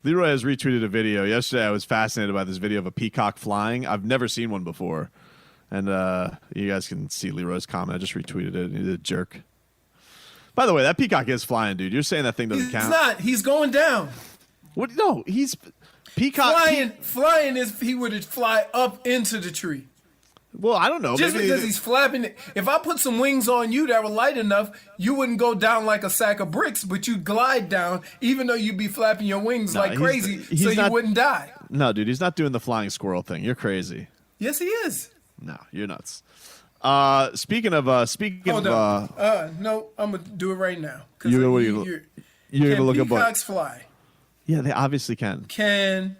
Leroy has retweeted a video. Yesterday, I was fascinated by this video of a peacock flying. I've never seen one before. And you guys can see Leroy's comment. I just retweeted it. He's a jerk. By the way, that peacock is flying, dude. You're saying that thing doesn't count? He's not. He's going down. What? No, he's peacock. Flying is he would fly up into the tree. Well, I don't know. Just because he's flapping it. If I put some wings on you that were light enough, you wouldn't go down like a sack of bricks, but you'd glide down, even though you'd be flapping your wings like crazy, so you wouldn't die. No, dude, he's not doing the flying squirrel thing. You're crazy. Yes, he is. No, you're nuts. Speaking of, no, I'm gonna do it right now. You're gonna look up. Peacocks fly? Yeah, they obviously can. Can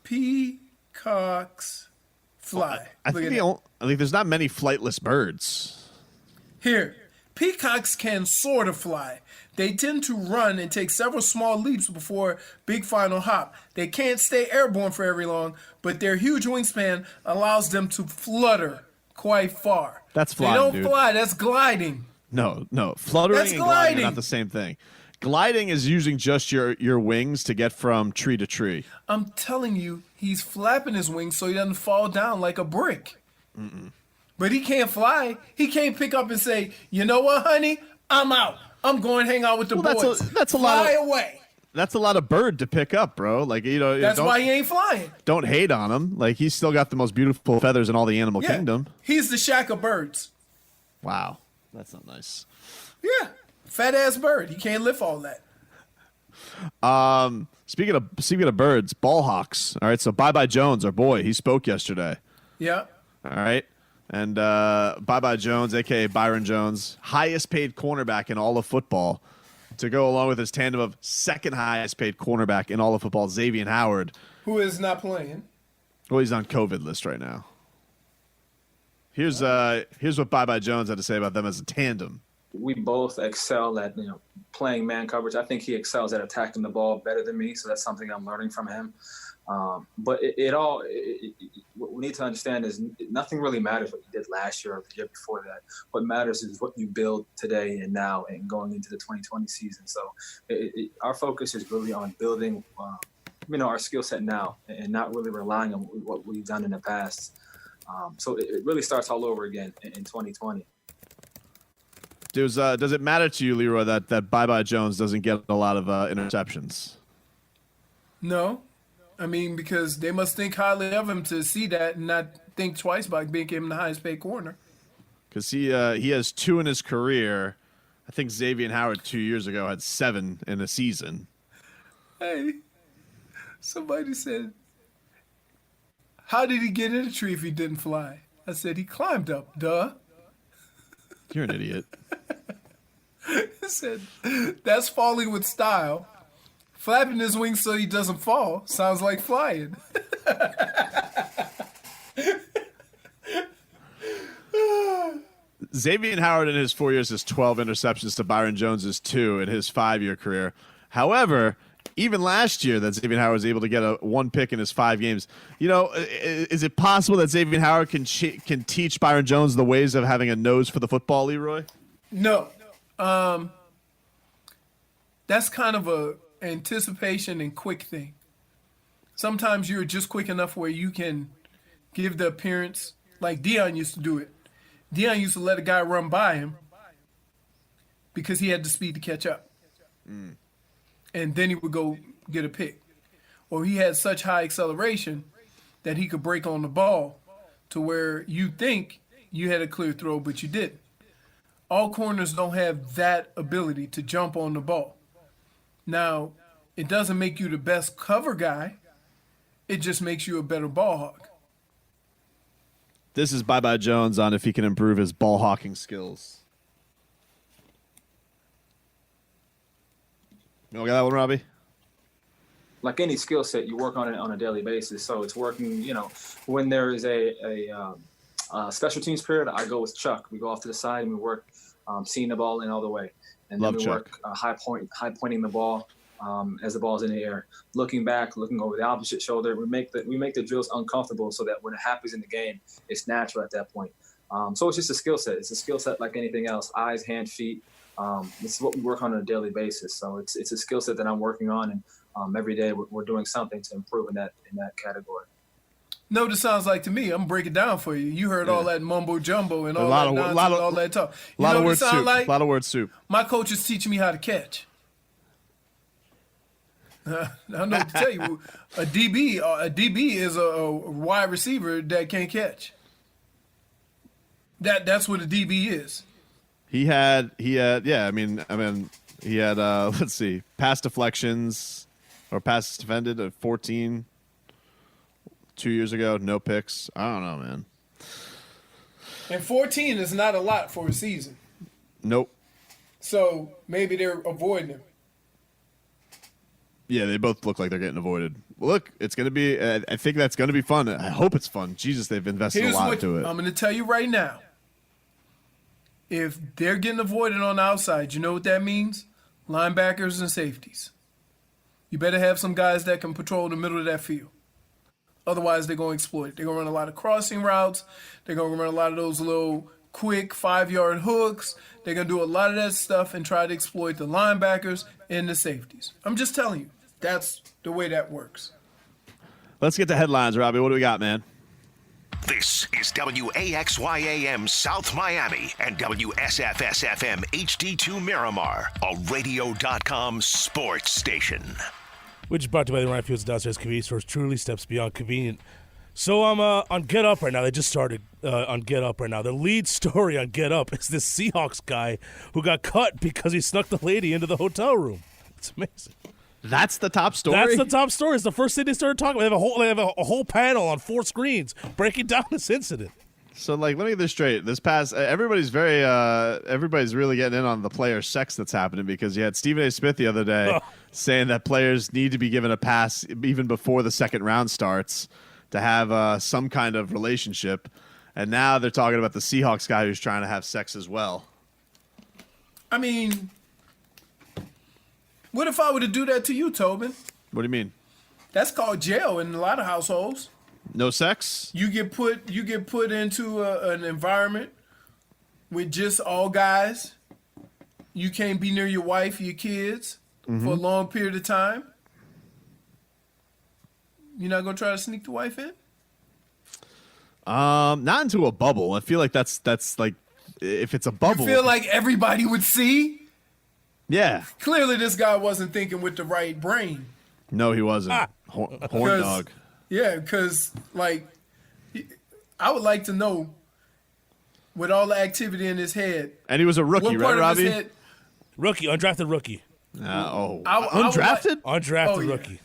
peacocks fly? I think there's not many flightless birds. Here, peacocks can sort of fly. They tend to run and take several small leaps before big final hop. They can't stay airborne for very long, but their huge wingspan allows them to flutter quite far. That's flying, They don't dude. fly. That's gliding. No. Fluttering That's and gliding are gliding. not the same thing. Gliding is using just your wings to get from tree to tree. I'm telling you, he's flapping his wings so he doesn't fall down like a brick. But he can't fly. He can't pick up and say, you know what, honey? I'm out. I'm going to hang out with the boys. That's a lot. Fly away. That's a lot of bird to pick up, bro. Like, That's why he ain't flying. Don't hate on him. Like, he's still got the most beautiful feathers in all the animal kingdom. He's the shack of birds. Wow, that's not nice. Yeah, fat ass bird. He can't lift all that. Speaking of birds, ball hawks. All right, so Bye Jones, our boy, he spoke yesterday. Yeah. All right. And Bye Jones, a.k.a. Byron Jones, highest paid cornerback in all of football, to go along with his tandem of second highest paid cornerback in all of football, Xavier Howard. Who is not playing. Well, he's on COVID list right now. Here's what Bye Jones had to say about them as a tandem. We both excel at playing man coverage. I think he excels at attacking the ball better than me, so that's something I'm learning from him. But what we need to understand is nothing really matters what you did last year or the year before that. What matters is what you build today and now and going into the 2020 season. So our focus is really on building, our skill set now and not really relying on what we've done in the past. So it really starts all over again in 2020. Does it matter to you, Leroy, that Bye Jones doesn't get a lot of interceptions? No. I mean, because they must think highly of him to see that and not think twice about making him the highest paid corner. Because he has 2 in his career. I think Xavier Howard 2 years ago had 7 in a season. Hey, somebody said, how did he get in a tree if he didn't fly? I said, he climbed up, duh. You're an idiot. I said, that's falling with style. Flapping his wings so he doesn't fall sounds like flying. Xavier Howard in his 4 years has 12 interceptions to Byron Jones's 2 in his 5-year career. However, even last year that Xavier Howard was able to get a 1 pick in his 5 games. Is it possible that Xavier Howard can teach Byron Jones the ways of having a nose for the football, Leroy? No. That's kind of a anticipation and quick thing. Sometimes you're just quick enough where you can give the appearance like Deion used to do it. Deion used to let a guy run by him because he had the speed to catch up. And then he would go get a pick. Or he had such high acceleration that he could break on the ball to where you think you had a clear throw, but you didn't. All corners don't have that ability to jump on the ball. Now, it doesn't make you the best cover guy. It just makes you a better ball hawk. This is Bye Jones on if he can improve his ball hawking skills. You know, got that one, Robbie? Like any skill set, you work on it on a daily basis. So it's working, when there is a special teams period, I go with Chuck. We go off to the side and we work seeing the ball in all the way. And then we work high pointing the ball as the ball's in the air, looking back, looking over the opposite shoulder. We make the drills uncomfortable so that when it happens in the game, it's natural at that point. So it's just a skill set. It's a skill set like anything else. Eyes, hands, feet. This is what we work on a daily basis. So it's a skill set that I'm working on, and every day we're doing something to improve in that category. Know what it sounds like to me? I'm gonna break it down for you. You heard all that mumbo jumbo and all that nonsense, all that talk. You know what it sounds like? A lot of word soup. My coach is teaching me how to catch. I know what to tell you. A DB is a wide receiver that can't catch. That's what a DB is. He had yeah. I mean he had let's see, pass deflections or passes defended at 14. 2 years ago, no picks. I don't know, man. And 14 is not a lot for a season. Nope. So maybe they're avoiding him. Yeah, they both look like they're getting avoided. Well, look, it's going to be, I think that's going to be fun. I hope it's fun. Jesus, they've invested a lot into it. I'm going to tell you right now. If they're getting avoided on the outside, you know what that means? Linebackers and safeties. You better have some guys that can patrol the middle of that field. Otherwise, they're going to exploit it. They're going to run a lot of crossing routes. They're going to run a lot of those little quick 5-yard hooks. They're going to do a lot of that stuff and try to exploit the linebackers and the safeties. I'm just telling you, that's the way that works. Let's get to headlines, Robbie. What do we got, man? This is WAXYAM South Miami and WSFS-FM HD2 Miramar, a radio.com sports station. Which is brought to you by the Ryan Fields Downstairs Convenience Stores. Truly steps beyond convenient. So I'm on Get Up right now. They just started on Get Up right now. The lead story on Get Up is this Seahawks guy who got cut because he snuck the lady into the hotel room. It's amazing. That's the top story? That's the top story. It's the first thing they started talking about. They have a whole panel on 4 screens breaking down this incident. So, let me get this straight. This past, everybody's really getting in on the player sex that's happening because you had Stephen A. Smith the other day saying that players need to be given a pass even before the second round starts to have some kind of relationship. And now they're talking about the Seahawks guy who's trying to have sex as well. I mean, what if I were to do that to you, Tobin? What do you mean? That's called jail in a lot of households. No sex? You get put into an environment with just all guys. You can't be near your wife, your kids for a long period of time. You're not gonna try to sneak the wife in? Not into a bubble. I feel like that's like if it's a bubble. You feel like everybody would see? Yeah. Clearly, this guy wasn't thinking with the right brain. No, he wasn't. Horn dog. Yeah, because, I would like to know, with all the activity in his head. And he was a rookie, right, Robbie? Rookie, undrafted rookie. Undrafted? Undrafted rookie.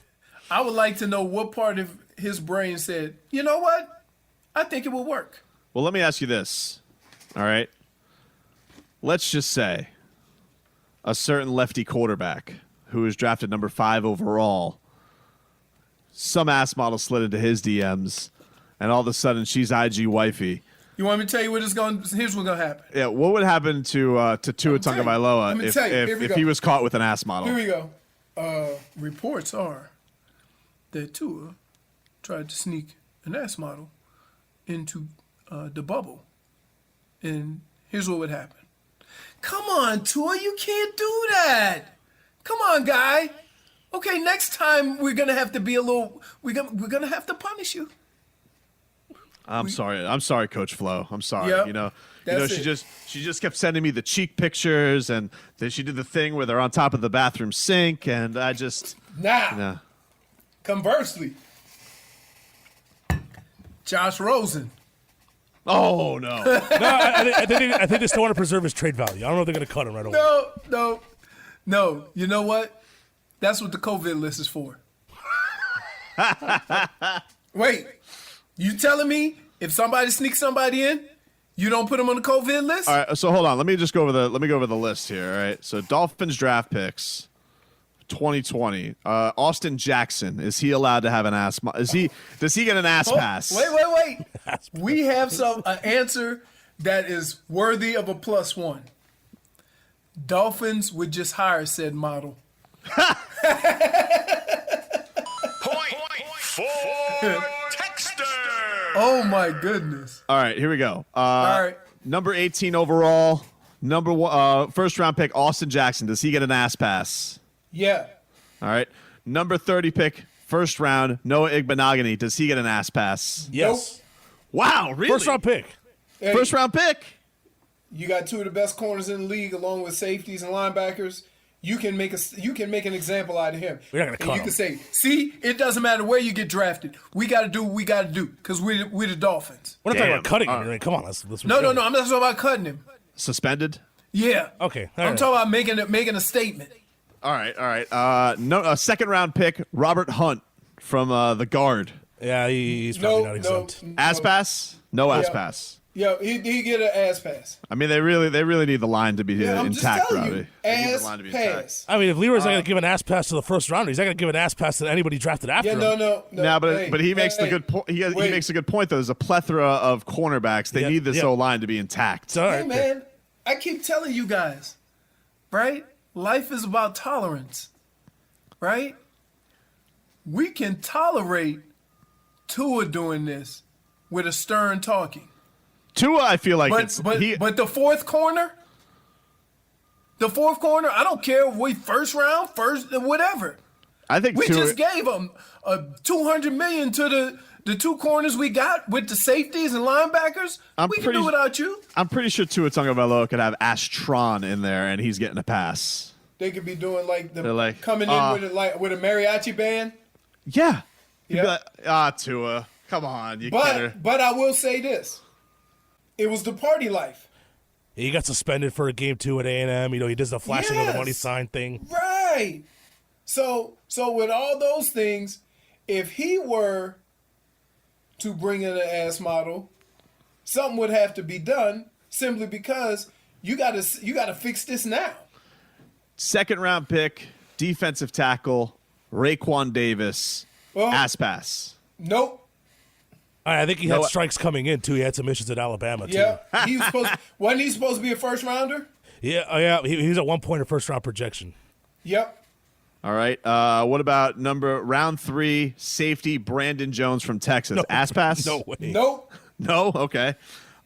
I would like to know what part of his brain said, you know what? I think it will work. Well, let me ask you this. All right. Let's just say a certain lefty quarterback who was drafted number 5 overall, some ass model slid into his DMs, and all of a sudden she's IG wifey. You want me to tell you here's what's gonna happen. Yeah, what would happen to Tua Tagovailoa if he was caught with an ass model? Here we go. Reports are that Tua tried to sneak an ass model into the bubble, and here's what would happen. Come on, Tua, you can't do that. Come on, guy. Okay, next time we're gonna have to be a little. We're gonna have to punish you. I'm sorry, Coach Flo. I'm sorry. Yep, she just kept sending me the cheek pictures, and then she did the thing where they're on top of the bathroom sink, and I just Conversely, Josh Rosen. Oh no! I think they still want to preserve his trade value. I don't know if they're going to cut him right away. No. You know what? That's what the COVID list is for. Wait, you telling me if somebody sneaks somebody in, you don't put them on the COVID list? All right, so hold on. Let me go over the list here. All right, so Dolphins draft picks, 2020. Austin Jackson, is he allowed to have an ass? Does he get an ass pass? Wait. We have an answer that is worthy of a +1. Dolphins would just hire said model. Point for Texter. Oh my goodness! All right, here we go. All right, number 18 overall, first round pick Austin Jackson. Does he get an ass pass? Yeah. All right. Number 30 pick, first round, Noah Igbenogany. Does he get an ass pass? Yes. Wow, really? First round pick. Hey, First round pick. You got two of the best corners in the league, along with safeties and linebackers. You can make an example out of him. We're not gonna and cut you him. can say, see, it doesn't matter where you get drafted. We got to do what we got to do because we're the Dolphins. We're not talking Damn. about cutting him. Right? Come on, let's No. I'm not talking about cutting him. Suspended. Yeah. Okay, all I'm right. talking about making a statement. All right. No, second round pick, Robert Hunt from the guard. Yeah, he's probably not No. exempt. Ass pass? No ass Yeah. pass. Yo, he get an ass pass. I mean, they really need the line to be Yeah, I'm just intact, telling Robbie. you, They need the ass line to be intact. pass. I mean, if Leroy's not going to give an ass pass to the first rounder, he's not going to give an ass pass to anybody drafted after Yeah, him. no. No, but Hey, but he makes the hey, good point. He wait. makes a good point though. There's a plethora of cornerbacks. They Yeah, need this yeah. O line to be intact. It's all right. Hey, man, I keep telling you guys, right? Life is about tolerance, right? We can tolerate Tua doing this with a stern talking. Tua, I feel like But the fourth corner, I don't care if we first round, whatever. I think We Tua, just gave them a $200 million to the two corners we got with the safeties and linebackers. We can do without you. I'm pretty sure Tua Tagovailoa could have Astron in there, and he's getting a pass. They could be doing They're like, coming in with a mariachi band. Yeah. You'd Yeah. be like, Tua, come on, you kidder. But I will say this: it was the party life, He got suspended for a game 2 at A&M. He does the flashing of the money Yes. sign thing. right? So with all those things, if he were to bring in an ass model, something would have to be done simply because you gotta fix this now. Second round pick, defensive tackle, Raekwon Davis, Well, ass pass. Nope. All right, I think he had No, strikes coming in, too. He had some issues at Alabama, too. Yeah, wasn't he supposed to be a first rounder? Yeah. He was at one point a first-round projection. Yep. All right. What about round 3, safety, Brandon Jones from Texas? Ass pass? No way. Nope. No? Okay.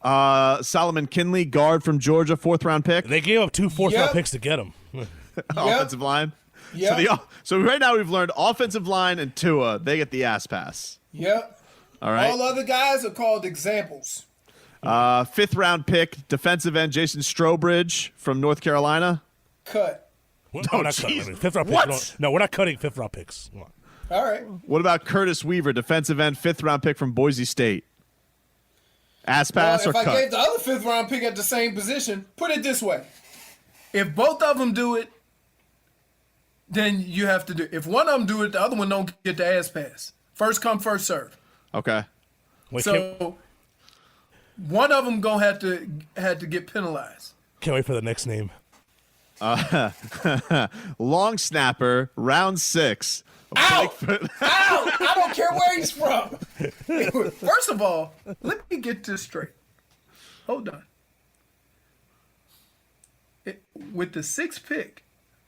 Solomon Kinley, guard from Georgia, 4th round pick. They gave up 2 fourth-round Yep. picks to get him. Offensive line. Yep. So right now we've learned offensive line and Tua, they get the ass pass. Yep. All right. All other guys are called examples. 5th round pick, defensive end Jason Strobridge from North Carolina. Cut. We're not cutting. jeez. Fifth-round What? picks. No, we're not cutting fifth-round picks. Come on. All right. What about Curtis Weaver, defensive end, 5th round pick from Boise State? Ass pass Well, or if cut? I gave the other 5th round pick at the same position, put it this way: if both of them do it, then you have to do. If one of them do it, the other one don't get the ass pass. First come, first serve. Okay. Wait, So one of them gonna have to get penalized. can't wait for the next name. Long snapper, round 6. Ow! Ow! I don't care where he's from. First of all, let me get this straight. Hold on. With the 6th pick,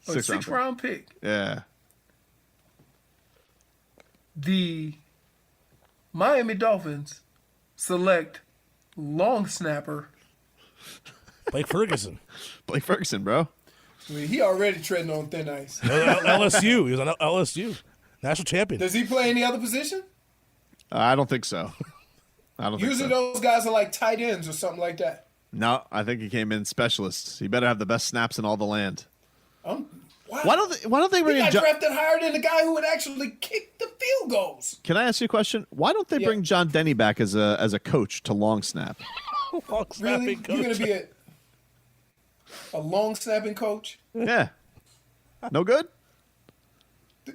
or Sixth round 6th pick. round pick, Yeah. the Miami Dolphins select long snapper. Blake Ferguson. Blake Ferguson, bro. I mean, he already treading on thin ice. LSU. He was on LSU. National champion. Does he play any other position? I don't think so. I don't Usually think so. those guys are like tight ends or something like that. No, I think he came in specialist. He better have the best snaps in all the land. Wow. Why don't they He bring in got John? drafted higher than the guy who would actually kick the field goals. Can I ask you a question? Why don't they Yeah. bring John Denny back as a coach to long snap? Long Really? snapping You're coach. going to be a long snapping coach? Yeah. No good?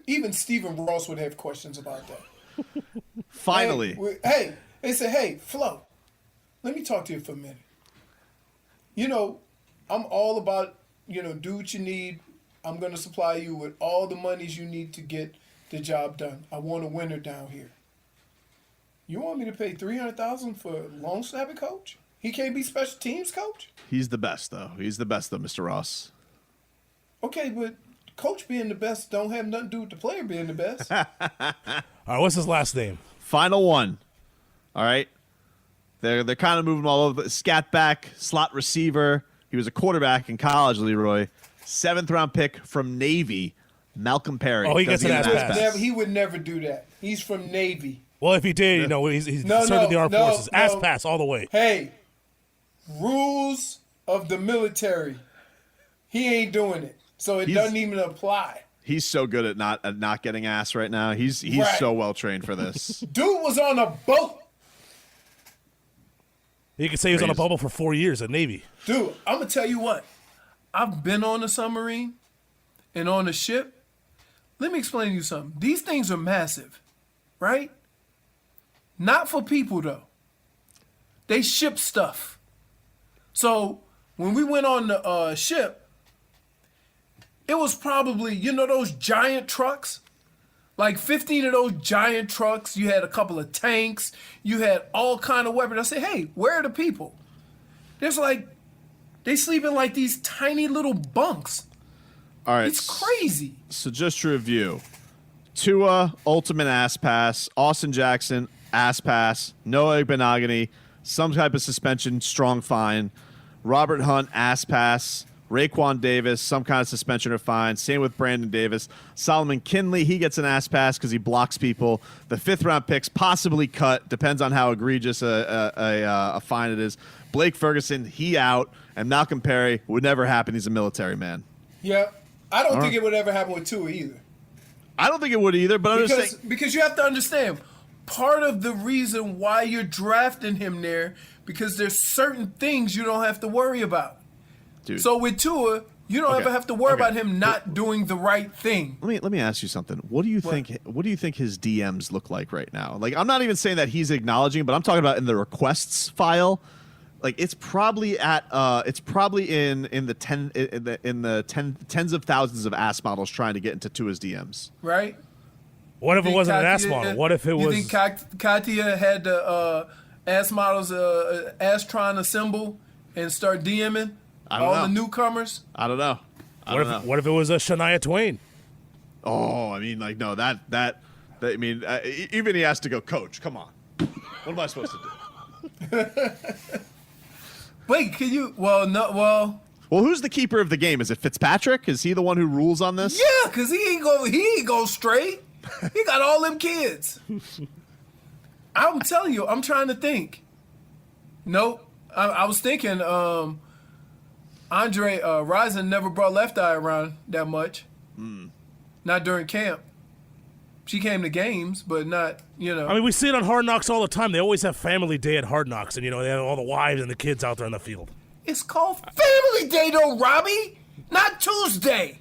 Even Stephen Ross would have questions about that. Finally. Hey, they say, hey, Flo, let me talk to you for a minute. You know, I'm all about, do what you need. I'm going to supply you with all the monies you need to get the job done. I want a winner down here. You want me to pay $300,000 for a long snapping coach? He can't be special teams coach? He's the best, though. He's the best, though, Mr. Ross. Okay, but coach being the best don't have nothing to do with the player being the best. All right, what's his last name? Final one. All right. They're kind of moving all over. Scat back, slot receiver. He was a quarterback in college, Leroy. 7th round pick from Navy, Malcolm Perry. Oh, he gets doesn't an get ass pass. He would never do that. He's from Navy. Well, if he did, he's serving the armed forces. Ass pass all the way. Hey, rules of the military. He ain't doing it, so it doesn't even apply. He's so good at not getting ass right now. He's Right. so well trained for this. Dude was on a boat. You could say he was on a bubble for 4 years at Navy. Dude, I'm going to tell you what. I've been on a submarine and on a ship. Let me explain to you something. These things are massive, right? Not for people, though. They ship stuff. So when we went on the ship, it was probably, those giant trucks? Like 15 of those giant trucks. You had a couple of tanks. You had all kind of weapons. I said, hey, where are the people? There's they sleep in like these tiny little bunks. All right. It's crazy. So just to review, Tua, ultimate ass pass. Austin Jackson, ass pass. Noah Benogany, some type of suspension, strong fine. Robert Hunt, ass pass. Raekwon Davis, some kind of suspension or fine. Same with Brandon Davis. Solomon Kinley, he gets an ass pass because he blocks people. The 5th-round picks possibly cut. Depends on how egregious a fine it is. Blake Ferguson, he out. And Malcolm Perry would never happen. He's a military man. Yeah. I don't think it would ever happen with Tua either. I don't think it would either, but I'm just saying. Because you have to understand, part of the reason why you're drafting him there, because there's certain things you don't have to worry about. Dude. So with Tua, you don't ever have to worry about him not doing the right thing. Let me ask you something. What do you think? What do you think his DMs look like right now? Like, I'm not even saying that he's acknowledging, but I'm talking about in the requests file. Like, it's probably in the tens of thousands of ass models trying to get into Tua's DMs. Right? What if it wasn't an ass model? What if it was? You think Katia had the ass models ass trying to assemble and start DMing all the newcomers? I don't know. What if it was a Shania Twain? Oh, I mean, like, no, that I mean, even he has to go, coach, come on. What am I supposed to do? Wait, can you? Well, no, well. Well, who's the keeper of the game? Is it Fitzpatrick? Is he the one who rules on this? Yeah, because he ain't go straight. He got all them kids. I'm telling you, I'm trying to think. Nope. I was thinking Andre Rison never brought Left Eye around that much. Not during camp. She came to games, but not, I mean, we see it on Hard Knocks all the time. They always have Family Day at Hard Knocks, and, they have all the wives and the kids out there on the field. It's called Family Day, though, Robbie. Not Tuesday.